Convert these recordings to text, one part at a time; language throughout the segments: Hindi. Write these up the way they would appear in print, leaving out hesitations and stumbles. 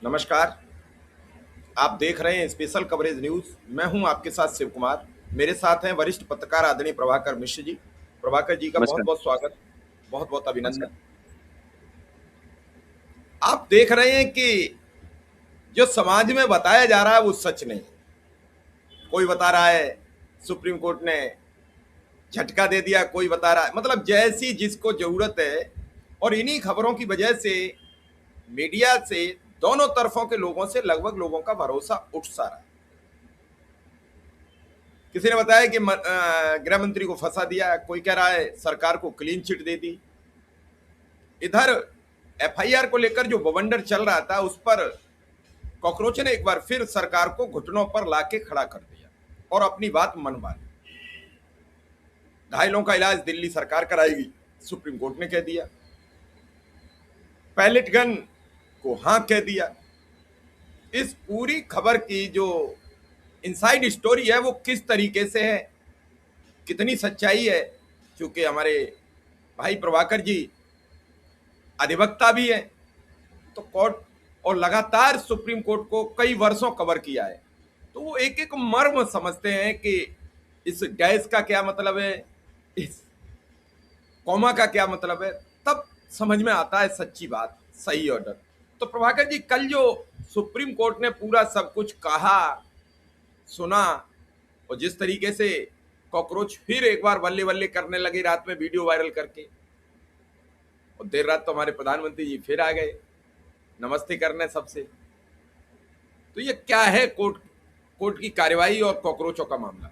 नमस्कार। आप देख रहे हैं स्पेशल कवरेज न्यूज। मैं हूं आपके साथ शिव कुमार। मेरे साथ हैं वरिष्ठ पत्रकार आदरणीय प्रभाकर मिश्र जी। प्रभाकर जी का बहुत नमस्कार। बहुत स्वागत, बहुत बहुत नमस्कार। अभिनंदन। आप देख रहे हैं कि जो समाज में बताया जा रहा है वो सच नहीं। कोई बता रहा है सुप्रीम कोर्ट ने झटका दे दिया, कोई बता रहा है मतलब जैसी जिसको जरूरत है। और इन्हीं खबरों की वजह से मीडिया से दोनों तरफों के लोगों से लगभग लोगों का भरोसा उठ सा रहा है। किसी ने बताया कि गृह मंत्री को फंसा दिया, कोई कह रहा है सरकार को क्लीन चिट दे दी। इधर एफआईआर को लेकर जो बवंडर चल रहा था उस पर कॉकरोच ने एक बार फिर सरकार को घुटनों पर लाके खड़ा कर दिया और अपनी बात मनवा ली। घायलों का इलाज दिल्ली सरकार कराएगी, सुप्रीम कोर्ट ने कह दिया। पैलेट गन को हाँ कह दिया। इस पूरी खबर की जो इनसाइड स्टोरी है वो किस तरीके से है, कितनी सच्चाई है, क्योंकि हमारे भाई प्रभाकर जी अधिवक्ता भी है, तो कोर्ट और लगातार सुप्रीम कोर्ट को कई वर्षों कवर किया है, तो वो एक एक मर्म समझते हैं कि इस डैश का क्या मतलब है, इस कॉमा का क्या मतलब है। तब समझ में आता है सच्ची बात, सही ऑर्डर। तो प्रभाकर जी, कल जो सुप्रीम कोर्ट ने पूरा सब कुछ कहा, सुना, और जिस तरीके से कॉकरोच फिर एक बार बल्ले बल्ले करने लगे रात में वीडियो वायरल करके, और देर रात तो हमारे प्रधानमंत्री जी फिर आ गए नमस्ते करने सबसे। तो ये क्या है, कोर्ट कोर्ट की कार्यवाही और कॉकरोचों का मामला?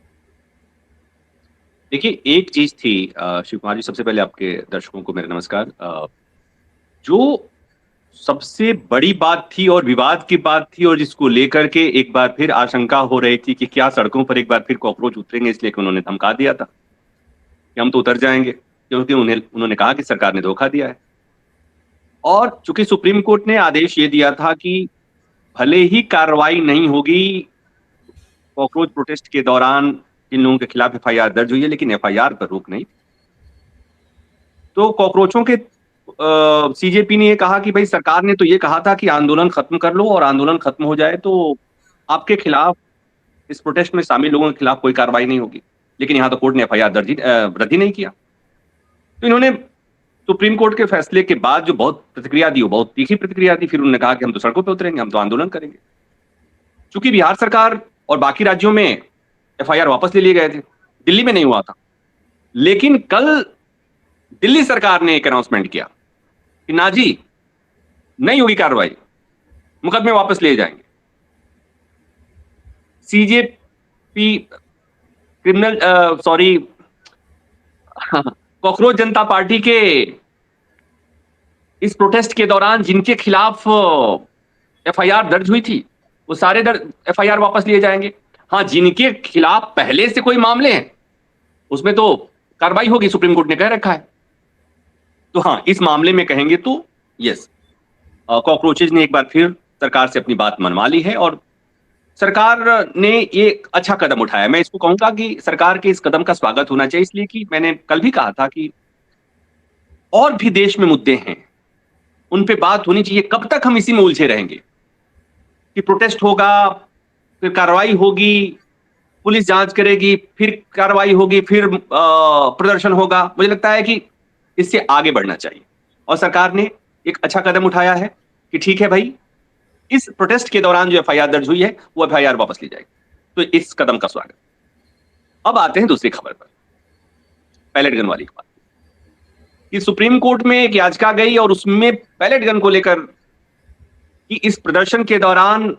देखिए, एक चीज़ थी शिव कुमार जी, सबसे पहले आपके दर्शकों को मेरा नमस्कार। जो सबसे बड़ी बात थी और विवाद की बात थी और जिसको लेकर के एक बार फिर आशंका हो रही थी कि क्या सड़कों पर एक बार फिर कॉकरोच उतरेंगे, इसलिए कि उन्होंने धमका दिया था कि हम तो उतर जाएँगे, क्योंकि उन्होंने कहा कि सरकार ने धोखा दिया है। और चूँकि सुप्रीम कोर्ट ने आदेश ये दिया था कि भले ही कार्रवाई नहीं होगी कॉकरोच प्रोटेस्ट के दौरान जिन लोगों के खिलाफ एफआईआर दर्ज हुई है, लेकिन एफआईआर पर रोक नहीं। तो कॉकरोचों के सीजेपी ने ये कहा कि भाई सरकार ने तो ये कहा था कि आंदोलन खत्म कर लो, और आंदोलन खत्म हो जाए तो आपके खिलाफ, इस प्रोटेस्ट में शामिल लोगों के खिलाफ कोई कार्रवाई नहीं होगी। लेकिन यहाँ तो कोर्ट ने एफआईआर रद्द ही नहीं किया। तो इन्होंने सुप्रीम कोर्ट के फैसले के बाद जो बहुत प्रतिक्रिया दी, वो बहुत तीखी प्रतिक्रिया दी। फिर उन्होंने कहा कि हम तो सड़कों पर उतरेंगे, हम तो आंदोलन करेंगे। चूंकि बिहार सरकार और बाकी राज्यों में एफआईआर वापस ले लिए गए थे, दिल्ली में नहीं हुआ था, लेकिन कल दिल्ली सरकार ने एक अनाउंसमेंट किया कि ना जी, नहीं होगी कार्रवाई, मुकदमे वापस लिए जाएंगे। सीजेपी क्रिमिनल सॉरी कॉकरोच जनता पार्टी के इस प्रोटेस्ट के दौरान जिनके खिलाफ एफआईआर दर्ज हुई थी, वो सारे एफआईआर वापस लिए जाएंगे। हाँ, जिनके खिलाफ पहले से कोई मामले हैं उसमें तो कार्रवाई होगी, सुप्रीम कोर्ट ने कह रखा है। तो हाँ, इस मामले में कहेंगे तो यस, कॉकरोचेज ने एक बार फिर सरकार से अपनी बात मनवा ली है, और सरकार ने ये अच्छा कदम उठाया। मैं इसको कहूंगा कि सरकार के इस कदम का स्वागत होना चाहिए, इसलिए कि मैंने कल भी कहा था कि और भी देश में मुद्दे हैं, उन पे बात होनी चाहिए। कब तक हम इसी में उलझे रहेंगे कि प्रोटेस्ट होगा, फिर कार्रवाई होगी, पुलिस जांच करेगी, फिर कार्रवाई होगी, फिर प्रदर्शन होगा। मुझे लगता है कि इससे आगे बढ़ना चाहिए, और सरकार ने एक अच्छा कदम उठाया है कि ठीक है भाई, इस प्रोटेस्ट के दौरान जो एफआईआर दर्ज हुई है वो एफआईआर वापस ली जाएगी। तो इस कदम का स्वागत। अब आते हैं दूसरी खबर पर, पैलेट गन वाली खबर कि सुप्रीम कोर्ट में एक याचिका गई और उसमें पैलेट गन को लेकर कि इस प्रदर्शन के दौरान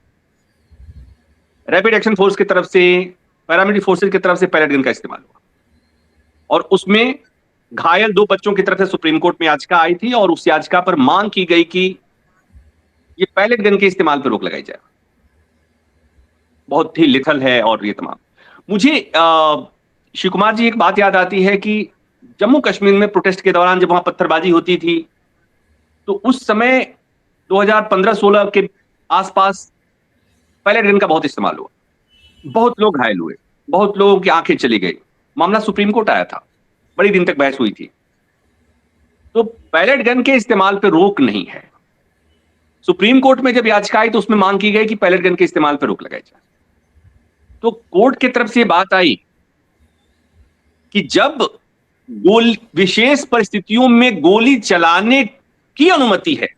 रैपिड एक्शन फोर्स की तरफ से, पैरामिलिट्री फोर्सेज की तरफ से पैलेट गन का इस्तेमाल हुआ, और उसमें घायल 2 बच्चों की तरफ से सुप्रीम कोर्ट में याचिका आई थी, और उस याचिका पर मांग की गई कि ये पैलेट गन के इस्तेमाल पर रोक लगाई जाए। बहुत ही लिथल है और ये तमाम। मुझे शिव कुमार जी, एक बात याद आती है कि जम्मू कश्मीर में प्रोटेस्ट के दौरान जब वहां पत्थरबाजी होती थी, तो उस समय 2015-16 के आसपास पैलेट गन का बहुत इस्तेमाल हुआ, बहुत लोग घायल हुए, बहुत लोगों की आंखें चली गई, मामला सुप्रीम कोर्ट आया था, बड़ी दिन तक बहस हुई थी। तो पैलेट गन के इस्तेमाल पर रोक नहीं है, सुप्रीम कोर्ट में जब याचिका आई तो उसमें मांग की गई कि पैलेट गन के इस्तेमाल पर रोक लगाई जाए। तो कोर्ट की तरफ से बात आई कि जब विशेष परिस्थितियों में गोली चलाने की अनुमति है,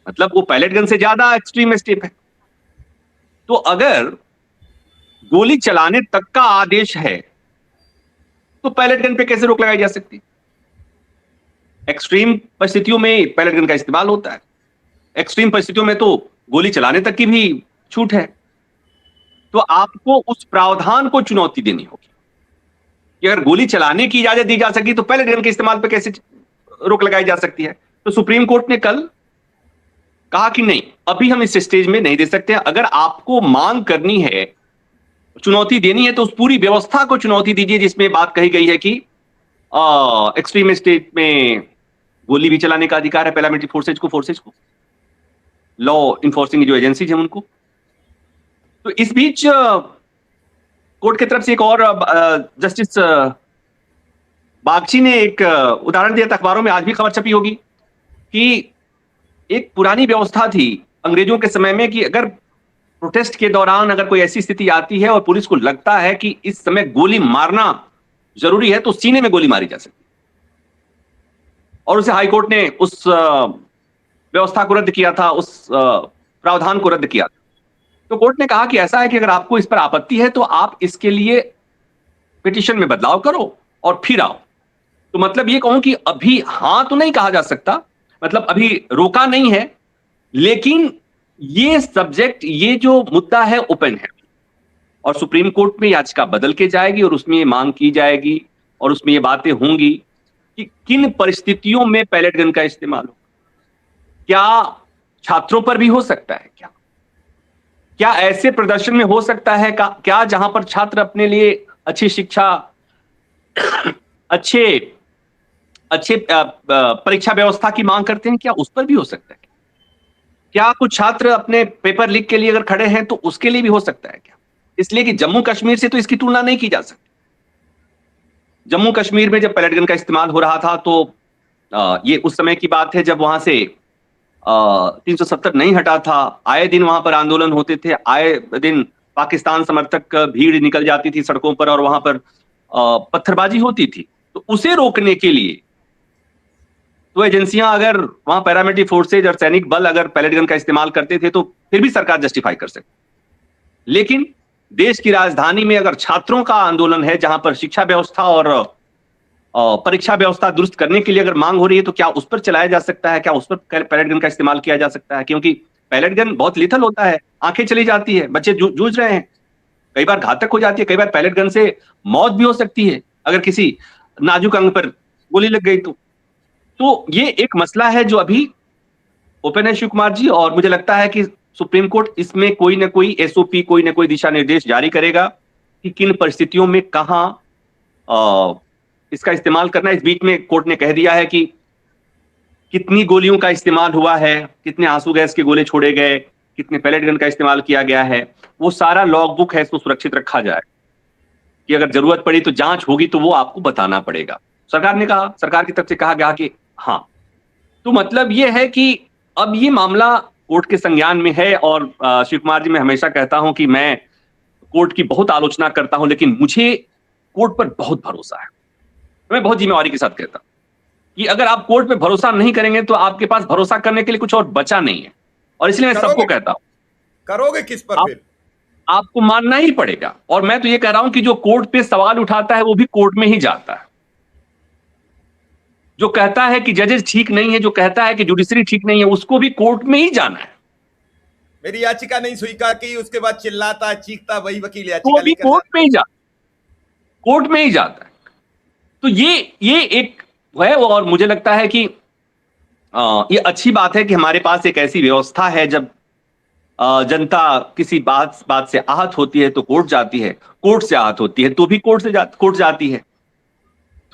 मतलब वो पैलेट गन से ज्यादा एक्सट्रीम स्टेप है। तो अगर गोली चलाने तक का आदेश है तो पैलेट गन पे कैसे रोक लगाई जा सकती? एक्सट्रीम परिस्थितियों में पैलेट गन का इस्तेमाल होता है, एक्सट्रीम परिस्थितियों में तो गोली चलाने तक की भी छूट है। तो आपको उस प्रावधान को चुनौती देनी होगी कि अगर गोली चलाने की इजाजत दी जा सकी तो पैलेट गन के इस्तेमाल पर कैसे रोक लगाई जा सकती है? तो सुप्रीम कोर्ट ने कल कहा कि नहीं, अभी हम इस स्टेज में नहीं दे सकते। अगर आपको मांग करनी है, चुनौती देनी है, तो उस पूरी व्यवस्था को चुनौती दीजिए जिसमें बात कही गई है कि एक्सट्रीम स्टेट में गोली भी चलाने का अधिकार है पैरामिलिट्री फोर्सेज को, लॉ इन्फोर्सिंग जो एजेंसीज हैं उनको। तो इस बीच कोर्ट की तरफ से एक और जस्टिस बागची ने एक उदाहरण दिया था, अखबारों में आज भी खबर छपी होगी, कि एक पुरानी व्यवस्था थी अंग्रेजों के समय में कि अगर प्रोटेस्ट के दौरान अगर कोई ऐसी स्थिति आती है और पुलिस को लगता है कि इस समय गोली मारना जरूरी है तो सीने में गोली मारी जा सकती है, और उसे हाईकोर्ट ने उस व्यवस्था को रद्द किया था, उस प्रावधान को रद्द किया था। तो कोर्ट ने कहा कि ऐसा है कि अगर आपको इस पर आपत्ति है तो आप इसके लिए पिटीशन में बदलाव करो और फिर आओ। तो मतलब ये कहूं कि अभी हां तो नहीं कहा जा सकता, मतलब अभी रोका नहीं है, लेकिन ये सब्जेक्ट, ये जो मुद्दा है ओपन है और सुप्रीम कोर्ट में याचिका बदल के जाएगी और उसमें ये मांग की जाएगी और उसमें ये बातें होंगी कि किन परिस्थितियों में पैलेट गन का इस्तेमाल हो। क्या छात्रों पर भी हो सकता है? क्या ऐसे प्रदर्शन में हो सकता है क्या जहां पर छात्र अपने लिए अच्छी शिक्षा, अच्छे परीक्षा व्यवस्था की मांग करते हैं, क्या उस पर भी हो सकता है? क्या कुछ छात्र अपने पेपर लीक के लिए अगर खड़े हैं तो उसके लिए भी हो सकता है क्या? इसलिए कि जम्मू कश्मीर से तो इसकी तुलना नहीं की जा सकती। जम्मू कश्मीर में जब पैलेट गन का इस्तेमाल हो रहा था तो ये उस समय की बात है जब वहां से 370 नहीं हटा था। आए दिन वहां पर आंदोलन होते थे, आए दिन पाकिस्तान समर्थक भीड़ निकल जाती थी सड़कों पर और वहां पर पत्थरबाजी होती थी। तो उसे रोकने के लिए तो एजेंसियां अगर वहां पैरामिलिट्री फोर्सेज और सैनिक बल अगर पैलेट गन का इस्तेमाल करते थे तो फिर भी सरकार जस्टिफाई कर सकती। लेकिन देश की राजधानी में अगर छात्रों का आंदोलन है जहां पर शिक्षा व्यवस्था और परीक्षा व्यवस्था दुरुस्त करने के लिए अगर मांग हो रही है तो क्या उस पर चलाया जा सकता है? क्या उस पर पैलेट गन का इस्तेमाल किया जा सकता है? क्योंकि पैलेट गन बहुत लिथल होता है, आंखें चली जाती है, बच्चे जूझ रहे हैं, कई बार घातक हो जाती है, कई बार पैलेट गन से मौत भी हो सकती है अगर किसी नाजुक अंग पर गोली लग गई तो ये एक मसला है जो अभी ओपन है शिव कुमार जी, और मुझे लगता है कि सुप्रीम कोर्ट इसमें कोई ना कोई एसओपी, कोई ना कोई दिशा निर्देश जारी करेगा कि किन परिस्थितियों में कहां इसका इस्तेमाल करना है। इस बीच में कोर्ट ने कह दिया है कि कितनी गोलियों का इस्तेमाल हुआ है, कितने आंसू गैस के गोले छोड़े गए, कितने पैलेट गन का इस्तेमाल किया गया है, वो सारा लॉग बुक है, इसको सुरक्षित रखा जाए कि अगर जरूरत पड़ी तो जांच होगी तो वो आपको बताना पड़ेगा। सरकार ने कहा, सरकार की तरफ से कहा गया कि हाँ। तो मतलब ये है कि अब ये मामला कोर्ट के संज्ञान में है और शिव कुमार जी, मैं हमेशा कहता हूं कि मैं कोर्ट की बहुत आलोचना करता हूं लेकिन मुझे कोर्ट पर बहुत भरोसा है। मैं बहुत जिम्मेवारी के साथ कहता हूं कि अगर आप कोर्ट पे भरोसा नहीं करेंगे तो आपके पास भरोसा करने के लिए कुछ और बचा नहीं है, और इसलिए मैं सबको कहता हूं, करोगे किस पर फिर? आपको मानना ही पड़ेगा। और मैं तो ये कह रहा हूं कि जो कोर्ट पे सवाल उठाता है वो भी कोर्ट में ही जाता है। जो कहता है कि जजेस ठीक नहीं है, जो कहता है कि जुडिशरी ठीक नहीं है, उसको भी कोर्ट में ही जाना है। मेरी याचिका नहीं स्वीकार की, उसके बाद चिल्लाता चीखता वही वकील तो याचिका अभी लेकर कोर्ट में ही जाता है। तो ये एक है, और मुझे लगता है कि ये अच्छी बात है कि हमारे पास एक ऐसी व्यवस्था है जब जनता किसी बात से आहत होती है तो कोर्ट जाती है, कोर्ट से आहत होती है तो भी कोर्ट जाती है।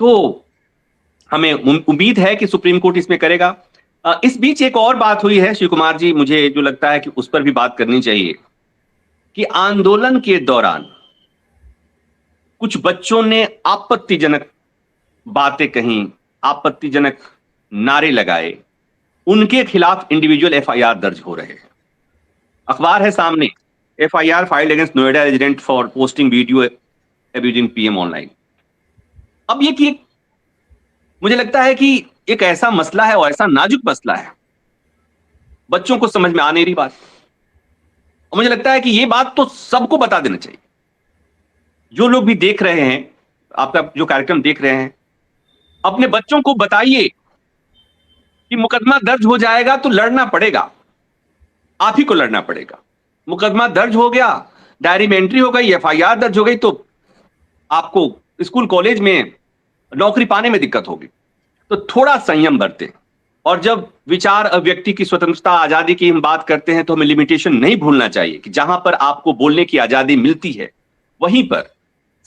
तो हमें उम्मीद है कि सुप्रीम कोर्ट इसमें करेगा। इस बीच एक और बात हुई है शिव कुमार जी, मुझे जो लगता है कि उस पर भी बात करनी चाहिए कि आंदोलन के दौरान कुछ बच्चों ने आपत्तिजनक बातें कहीं, आपत्तिजनक नारे लगाए, उनके खिलाफ इंडिविजुअल एफआईआर दर्ज हो रहे हैं। अखबार है सामने, FIR filed against Noida resident for posting video abusing PM online. अब ये कि मुझे लगता है कि एक ऐसा मसला है और ऐसा नाजुक मसला है, बच्चों को समझ में आ नहीं रही बात, और मुझे लगता है कि ये बात तो सबको बता देना चाहिए। जो लोग भी देख रहे हैं, आपका जो कार्यक्रम देख रहे हैं, अपने बच्चों को बताइए कि मुकदमा दर्ज हो जाएगा तो लड़ना पड़ेगा, आप ही को लड़ना पड़ेगा। मुकदमा दर्ज हो गया, डायरी में एंट्री हो गई, एफआईआर दर्ज हो गई, तो आपको स्कूल कॉलेज में नौकरी पाने में दिक्कत होगी। तो थोड़ा संयम बरतें, और जब विचार अभिव्यक्ति की स्वतंत्रता, आजादी की हम बात करते हैं तो हमें लिमिटेशन नहीं भूलना चाहिए कि जहां पर आपको बोलने की आजादी मिलती है, वहीं पर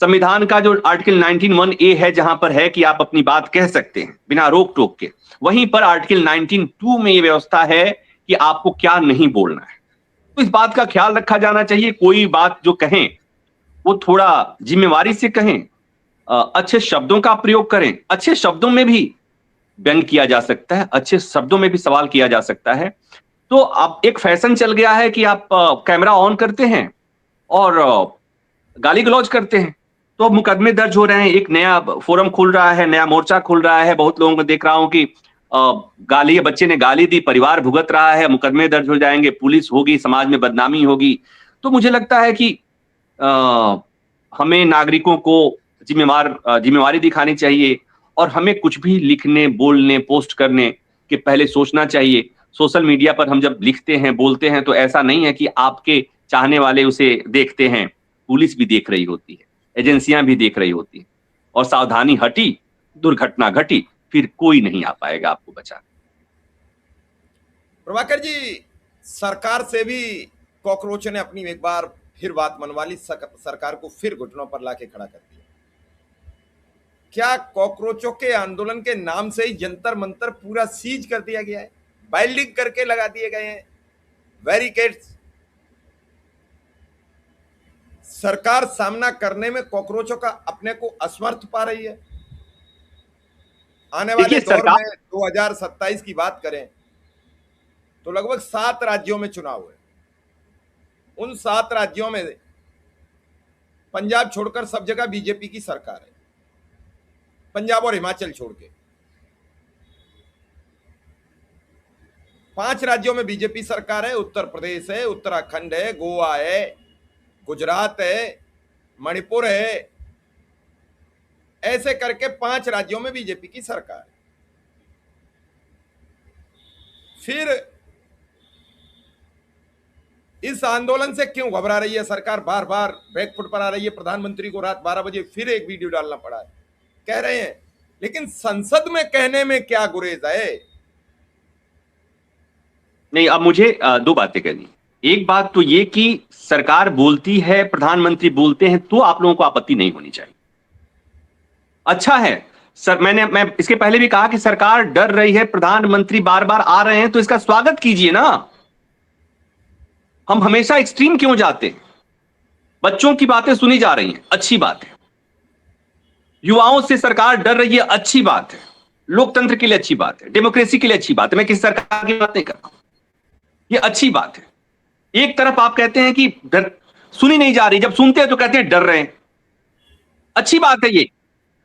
संविधान का जो आर्टिकल 19(1)(a) है, जहां पर है कि आप अपनी बात कह सकते हैं बिना रोक टोक के, वहीं पर आर्टिकल 19(2) में यह व्यवस्था है कि आपको क्या नहीं बोलना है। तो इस बात का ख्याल रखा जाना चाहिए। कोई बात जो कहें वो थोड़ा जिम्मेवारी से कहें, अच्छे शब्दों का प्रयोग करें। अच्छे शब्दों में भी व्यंग किया जा सकता है, अच्छे शब्दों में भी सवाल किया जा सकता है। तो अब एक फैशन चल गया है कि आप कैमरा ऑन करते हैं और गाली गलौज करते हैं, तो अब मुकदमे दर्ज हो रहे हैं। एक नया फोरम खुल रहा है, नया मोर्चा खुल रहा है। बहुत लोगों को देख रहा हूं कि गाली, बच्चे ने गाली दी, परिवार भुगत रहा है, मुकदमे दर्ज हो जाएंगे, पुलिस होगी, समाज में बदनामी होगी। तो मुझे लगता है कि हमें नागरिकों को जिम्मेवारी दिखानी चाहिए, और हमें कुछ भी लिखने, बोलने, पोस्ट करने के पहले सोचना चाहिए। सोशल मीडिया पर हम जब लिखते हैं, बोलते हैं, तो ऐसा नहीं है कि आपके चाहने वाले उसे देखते हैं, पुलिस भी देख रही होती है, एजेंसियां भी देख रही होती हैं, और सावधानी हटी, दुर्घटना घटी, फिर कोई नहीं आ पाएगा आपको बचाने। प्रभाकर जी, सरकार से भी कॉकरोच ने अपनी एक बार फिर बात मनवा ली, सरकार को फिर घुटनों पर लाके खड़ा कर दिया। क्या कॉकरोचों के आंदोलन के नाम से ही जंतर मंतर पूरा सीज कर दिया गया है, बाइल्डिंग करके लगा दिए गए हैं, बैरिकेड्स। सरकार सामना करने में कॉकरोचों का अपने को असमर्थ पा रही है। आने वाले दौर में 2027 की बात करें तो लगभग 7 राज्यों में चुनाव है। उन 7 राज्यों में पंजाब छोड़कर सब जगह बीजेपी की सरकार है, पंजाब और हिमाचल छोड़ के। 5 राज्यों में बीजेपी सरकार है, उत्तर प्रदेश है, उत्तराखंड है, गोवा है, गुजरात है, मणिपुर है। ऐसे करके 5 राज्यों में बीजेपी की सरकार है। फिर इस आंदोलन से क्यों घबरा रही है सरकार? बार बार बैकफुट पर आ रही है। प्रधानमंत्री को रात 12 बजे फिर एक वीडियो डालना पड़ा है, कह रहे हैं, लेकिन संसद में कहने में क्या गुरेज है? नहीं, अब मुझे 2 बातें कहनी। एक बात तो ये कि सरकार बोलती है, प्रधानमंत्री बोलते हैं, तो आप लोगों को आपत्ति नहीं होनी चाहिए। अच्छा है सर, मैं इसके पहले भी कहा कि सरकार डर रही है, प्रधानमंत्री बार बार आ रहे हैं, तो इसका स्वागत कीजिए ना। हम हमेशा एक्सट्रीम क्यों जाते हैं? बच्चों की बातें सुनी जा रही हैं, अच्छी बात है। युवाओं से सरकार डर रही है, अच्छी बात है। लोकतंत्र के लिए अच्छी बात है, डेमोक्रेसी के लिए अच्छी बात है। मैं किसी सरकार की बात नहीं कर रहा हूं, ये अच्छी बात है। एक तरफ आप कहते हैं कि डर सुनी नहीं जा रही, जब सुनते हैं तो कहते हैं डर रहे हैं। अच्छी बात है, ये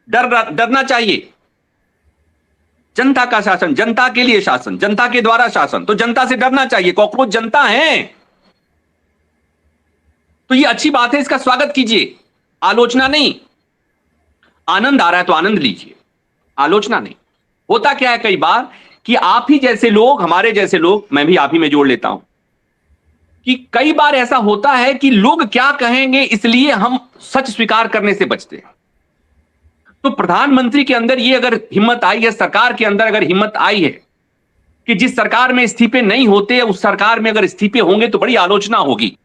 डरना चाहिए। जनता का शासन, जनता के लिए शासन, जनता के द्वारा शासन, तो जनता से डरना चाहिए। कॉकरोच जनता है, तो ये अच्छी बात है, इसका स्वागत कीजिए, आलोचना नहीं। आनंद आ रहा है तो आनंद लीजिए, आलोचना नहीं। होता क्या है कई बार कि आप ही जैसे लोग, हमारे जैसे लोग, मैं भी आप ही में जोड़ लेता हूं, कि कई बार ऐसा होता है कि लोग क्या कहेंगे, इसलिए हम सच स्वीकार करने से बचते हैं। तो प्रधानमंत्री के अंदर ये अगर हिम्मत आई है, सरकार के अंदर अगर हिम्मत आई है कि जिस सरकार में इस्तीफे नहीं होते, उस सरकार में अगर इस्तीफे होंगे तो बड़ी आलोचना होगी।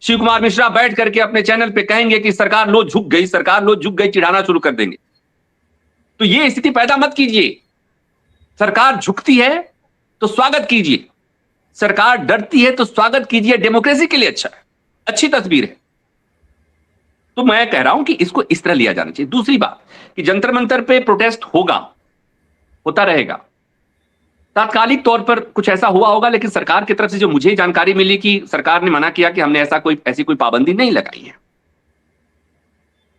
शिव कुमार मिश्रा बैठ करके अपने चैनल पे कहेंगे कि सरकार लो झुक गई, सरकार लो झुक गई, चिढ़ाना शुरू कर देंगे। तो ये स्थिति पैदा मत कीजिए। सरकार झुकती है तो स्वागत कीजिए, सरकार डरती है तो स्वागत कीजिए। डेमोक्रेसी के लिए अच्छा है, अच्छी तस्वीर है। तो मैं कह रहा हूं कि इसको इस तरह लिया जाना चाहिए। दूसरी बात कि जंतर मंतर पे प्रोटेस्ट होगा, होता रहेगा, तात्कालिक तौर पर कुछ ऐसा हुआ होगा, लेकिन सरकार की तरफ से जो मुझे जानकारी मिली कि सरकार ने मना किया कि हमने ऐसी कोई पाबंदी नहीं लगाई है।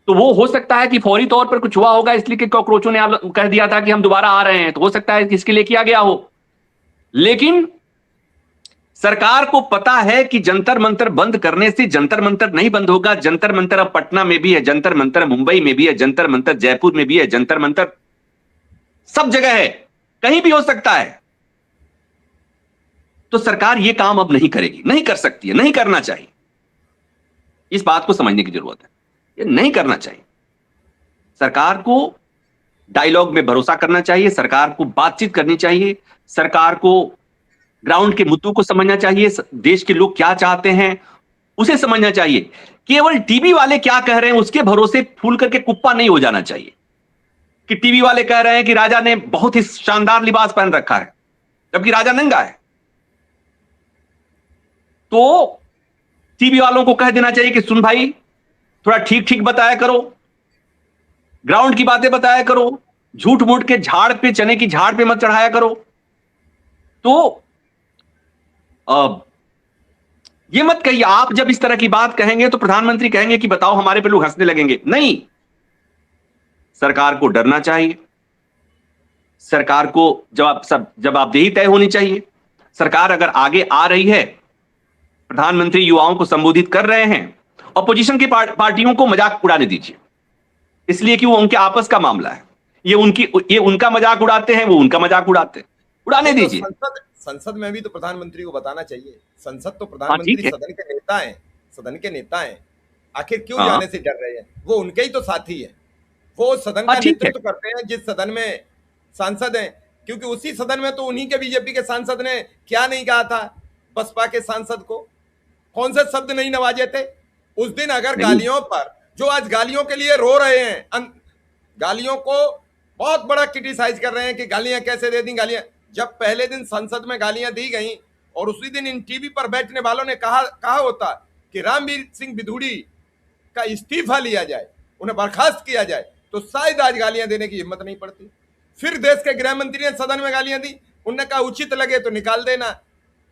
तो वो हो सकता है कि फौरी तौर पर कुछ हुआ होगा, इसलिए कि कॉकरोचों ने कह दिया था कि हम दोबारा आ रहे हैं, तो हो सकता है कि इसके लिए किया गया हो। लेकिन सरकार को पता है कि जंतर मंतर बंद करने से जंतर मंतर नहीं बंद होगा। जंतर मंतर अब पटना में भी है, जंतर मंतर मुंबई में भी है, जंतर मंतर जयपुर में भी है, जंतर मंतर सब जगह है, कहीं भी हो सकता है। तो सरकार यह काम अब नहीं करेगी, नहीं कर सकती है, नहीं करना चाहिए। इस बात को समझने की जरूरत है, ये नहीं करना चाहिए। सरकार को डायलॉग में भरोसा करना चाहिए, सरकार को बातचीत करनी चाहिए, सरकार को ग्राउंड के मुद्दों को समझना चाहिए, देश के लोग क्या चाहते हैं उसे समझना चाहिए। केवल टीवी वाले क्या कह रहे हैं उसके भरोसे फूल करके कुप्पा नहीं हो जाना चाहिए कि टीवी वाले कह रहे हैं कि राजा ने बहुत ही शानदार लिबास पहन रखा है, जबकि राजा नंगा है। तो टीवी वालों को कह देना चाहिए कि सुन भाई, थोड़ा ठीक ठीक बताया करो, ग्राउंड की बातें बताया करो, झूठ मूठ के झाड़ पे, चने की झाड़ पे मत चढ़ाया करो। तो ये मत कहिए, आप जब इस तरह की बात कहेंगे तो प्रधानमंत्री कहेंगे कि बताओ हमारे पे लोग हंसने लगेंगे। नहीं, सरकार को डरना चाहिए, सरकार को जवाबदेही तय होनी चाहिए। सरकार अगर आगे आ रही है, प्रधानमंत्री युवाओं को संबोधित कर रहे हैं, अपोजिशन की पार्टियों को मजाक उड़ाने दीजिए, इसलिए कि वो उनके आपस का मामला है। ये उनका मजाक उड़ाते हैं, वो उनका मजाक उड़ाते हैं, उड़ाने दीजिए। संसद में भी तो प्रधानमंत्री को बताना चाहिए। संसद तो प्रधानमंत्री सदन के नेता हैं, सदन के नेता हैं, आखिर क्यों जाने से डर रहे हैं? वो उनके ही तो साथी है, वो सदन का नेतृत्व करते हैं जिस सदन में सांसद हैं, क्योंकि उसी सदन में तो उन्हीं के बीजेपी के सांसद ने क्या नहीं कहा था बसपा के सांसद को, कौन से शब्द नहीं नवाजे थे उस दिन। अगर गालियों पर, जो आज गालियों के लिए रो रहे हैं, गालियों को बहुत बड़ा क्रिटिसाइज कर रहे हैं कि गालियां कैसे दे दी गालियां, जब पहले दिन संसद में गालियां दी गई और उसी दिन इन टीवी पर बैठने वालों ने कहा होता कि रामवीर सिंह बिधूड़ी का इस्तीफा लिया जाए, उन्हें बर्खास्त किया जाए, तो शायद आज गालियां देने की हिम्मत नहीं पड़ती। फिर देश के गृह मंत्री ने सदन में गालियां दी, उन्होंने कहा उचित लगे तो निकाल देना,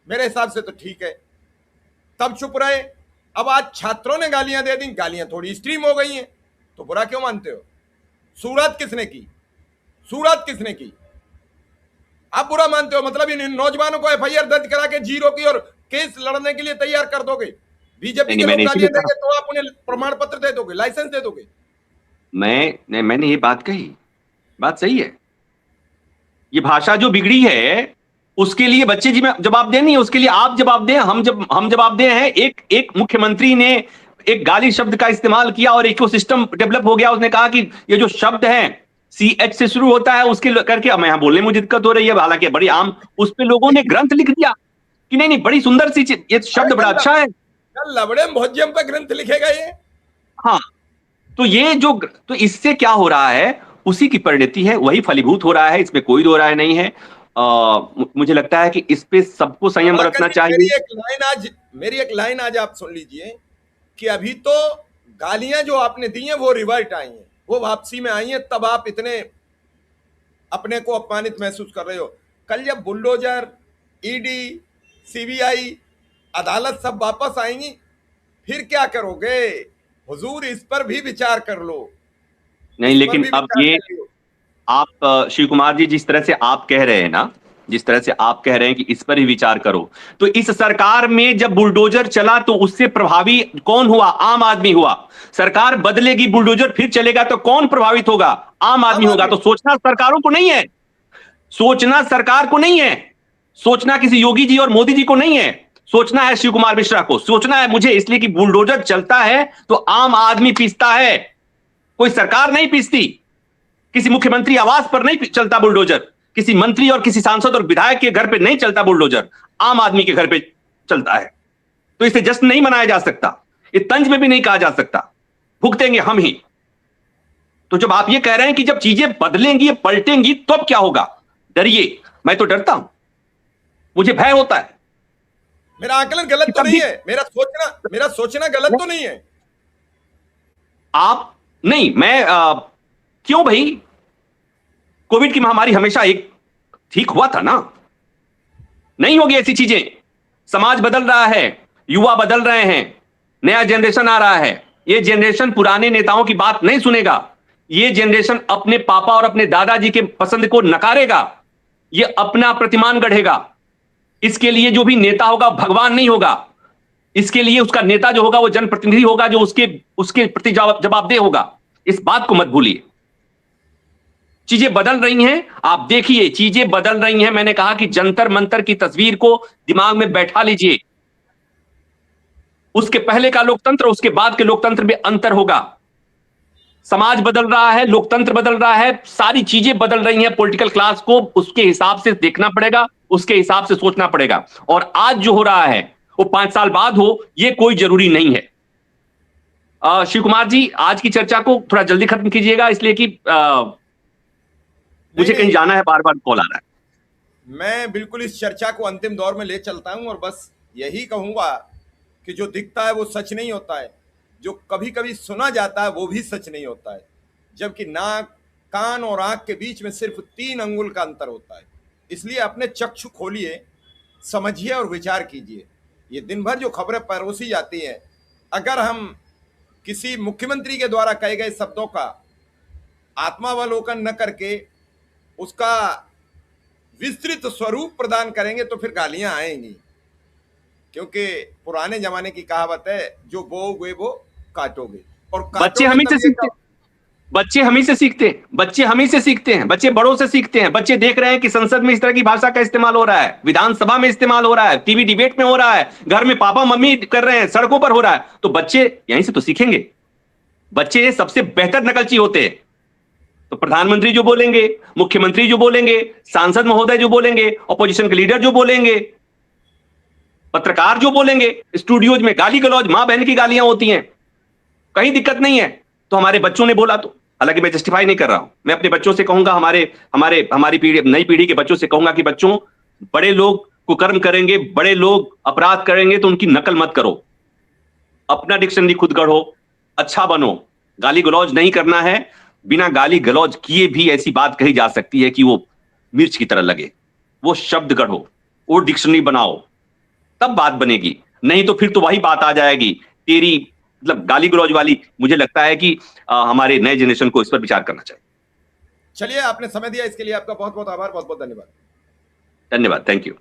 मेरे हिसाब से तो ठीक है, तब चुप रहे। अब आज छात्रों ने गालियां दे दी, गालियां थोड़ी स्ट्रीम हो गई हैं, तो बुरा क्यों मानते हो? सूरत किसने की? सूरत किसने की? आप बुरा मानते हो, मतलब इन नौजवानों को एफआईआर दर्ज करा के जीरो की और केस लड़ने के लिए तैयार कर दोगे। बीजेपी के लोग गालियां देंगे तो आप उन्हें प्रमाण पत्र दे दोगे, लाइसेंस दे दोगे। मैंने ये बात कही, बात सही है। ये भाषा जो बिगड़ी है उसके लिए बच्चे जी जवाब दें, नहीं उसके लिए आप जवाब दें, हम जवाब दें हैं। एक मुख्यमंत्री ने एक गाली शब्द का इस्तेमाल किया और इकोसिस्टम डेवलप हो गया। उसने कहा कि ये जो शब्द है CH से शुरू होता है, उसके करके अब मैं यहां बोलने में मुझे दिक्कत हो रही है, हालांकि बड़ी आम, उस पे लोगों ने ग्रंथ लिख दिया कि नहीं बड़ी सुंदर सी चीज, ये शब्द बड़ा अच्छा है, लबड़े भोज्यम पे ग्रंथ लिखेगा ये। हाँ, तो इससे क्या हो रहा है, उसी की परिणति है, वही फलीभूत हो रहा है, इसमें कोई दो राय नहीं है। मुझे लगता है कि इस पे सबको संयम रखना चाहिए। मेरी एक लाइन आज आप सुन लीजिए कि अभी तो गालियां जो आपने दी हैं वो रिवर्ट आई हैं, वो वापसी में आई हैं, तब आप इतने अपने को अपमानित महसूस कर रहे हो। कल जब बुलडोजर, ईडी, सीबीआई, अदालत सब वापस आएंगी, फिर क्या करोगे? हुजूर, इस पर भी विचार कर लो। नहीं, लेकिन अब ये आप शिव कुमार जी, जिस तरह से आप कह रहे हैं ना, जिस तरह से आप कह रहे हैं कि इस पर ही विचार करो, तो इस सरकार में जब बुलडोजर चला तो उससे प्रभावी कौन हुआ? आम आदमी हुआ। सरकार बदलेगी, बुलडोजर फिर चलेगा तो कौन प्रभावित होगा? आम आदमी होगा। तो सोचना सरकारों को नहीं है, सोचना सरकार को नहीं है, सोचना किसी योगी जी और मोदी जी को नहीं है, सोचना है शिव कुमार मिश्रा को, सोचना है मुझे, इसलिए कि बुलडोजर चलता है तो आम आदमी पीसता है, कोई सरकार नहीं पीसती। किसी मुख्यमंत्री आवास पर नहीं चलता बुलडोजर, किसी मंत्री और किसी सांसद और विधायक के घर पे नहीं चलता बुलडोजर, आम आदमी के घर पे चलता है। तो इसे जश्न नहीं मनाया जा सकता, ये तंज में भी नहीं कहा जा सकता, भुगतेंगे हम ही। तो जब आप ये कह रहे हैं कि जब चीजें बदलेंगी, पलटेंगी, तो अब क्या होगा? डरिए, मैं तो डरता हूं, मुझे भय होता है। मेरा आकलन गलत तो नहीं है, मेरा सोचना गलत तो नहीं है। आप नहीं, मैं क्यों भाई, कोविड की महामारी हमेशा एक ठीक हुआ था ना, नहीं होगी ऐसी चीजें। समाज बदल रहा है, युवा बदल रहे हैं, नया जनरेशन आ रहा है। ये जनरेशन पुराने नेताओं की बात नहीं सुनेगा। ये जनरेशन अपने पापा और अपने दादाजी के पसंद को नकारेगा। ये अपना प्रतिमान गढ़ेगा। इसके लिए जो भी नेता होगा भगवान नहीं होगा। इसके लिए उसका नेता जो होगा वो जनप्रतिनिधि होगा, जो उसके उसके प्रति जवाबदेह होगा। इस बात को मत भूलिए। चीजें बदल रही हैं, आप देखिए चीजें बदल रही हैं। मैंने कहा कि जंतर मंतर की तस्वीर को दिमाग में बैठा लीजिए। उसके पहले का लोकतंत्र, उसके बाद के लोकतंत्र में अंतर होगा। समाज बदल रहा है, लोकतंत्र बदल रहा है, सारी चीजें बदल रही हैं। पॉलिटिकल क्लास को उसके हिसाब से देखना पड़ेगा, उसके हिसाब से सोचना पड़ेगा। और आज जो हो रहा है वो 5 साल बाद हो, ये कोई जरूरी नहीं है। शिव कुमार जी, आज की चर्चा को थोड़ा जल्दी खत्म कीजिएगा, इसलिए कि मुझे कहीं जाना है, बार बार कॉल आ रहा है। मैं बिल्कुल इस चर्चा को अंतिम दौर में ले चलता हूं और बस यही कहूंगा कि जो दिखता है वो सच नहीं होता है, जो कभी कभी सुना जाता है वो भी सच नहीं होता है, जबकि नाक, कान और आंख के बीच में सिर्फ 3 अंगुल का अंतर होता है। इसलिए अपने चक्षु खोलिए, समझिए और विचार कीजिए। ये दिन भर जो खबरें परोसी जाती हैं, अगर हम किसी मुख्यमंत्री के द्वारा कहे गए शब्दों का आत्मावलोकन न करके उसका विस्तृत स्वरूप प्रदान करेंगे तो फिर गालियां आएंगी। क्योंकि पुराने जमाने की कहावत है, जो बोओगे वो काटोगे। और बच्चे हम ही से सीखते, बच्चे हम ही से सीखते हैं, बच्चे हम ही से सीखते हैं, बच्चे बड़ों से सीखते हैं। बच्चे देख रहे हैं कि संसद में इस तरह की भाषा का इस्तेमाल हो रहा है, विधानसभा में इस्तेमाल हो रहा है, टीवी डिबेट में हो रहा है, घर में पापा मम्मी कर रहे हैं, सड़कों पर हो रहा है, तो बच्चे यहीं से तो सीखेंगे। बच्चे सबसे बेहतर नकलची होते हैं। तो प्रधानमंत्री जो बोलेंगे, मुख्यमंत्री जो बोलेंगे, सांसद महोदय जो बोलेंगे, ऑपोजिशन के लीडर जो बोलेंगे, पत्रकार जो बोलेंगे, स्टूडियोज में गाली गलौज, मां बहन की गालियां होती हैं, कहीं दिक्कत नहीं है। तो हमारे बच्चों ने बोला, तो हालांकि मैं जस्टिफाई नहीं कर रहा हूं, मैं अपने बच्चों से कहूंगा, हमारी पीढ़ी, नई पीढ़ी के बच्चों से कहूंगा कि बच्चों, बड़े लोग कुकर्म करेंगे, बड़े लोग अपराध करेंगे तो उनकी नकल मत करो। अपना डिक्शनरी खुद गढ़ो, अच्छा बनो। गाली गलौज नहीं करना है। बिना गाली गलौज किए भी ऐसी बात कही जा सकती है कि वो मिर्च की तरह लगे। वो शब्द गढ़ो, वो डिक्शनरी बनाओ, तब बात बनेगी। नहीं तो फिर तो वही बात आ जाएगी तेरी, मतलब गाली गलौज वाली। मुझे लगता है कि हमारे नए जनरेशन को इस पर विचार करना चाहिए। चलिए, आपने समय दिया, इसके लिए आपका बहुत बहुत आभार, बहुत बहुत धन्यवाद। धन्यवाद, थैंक यू।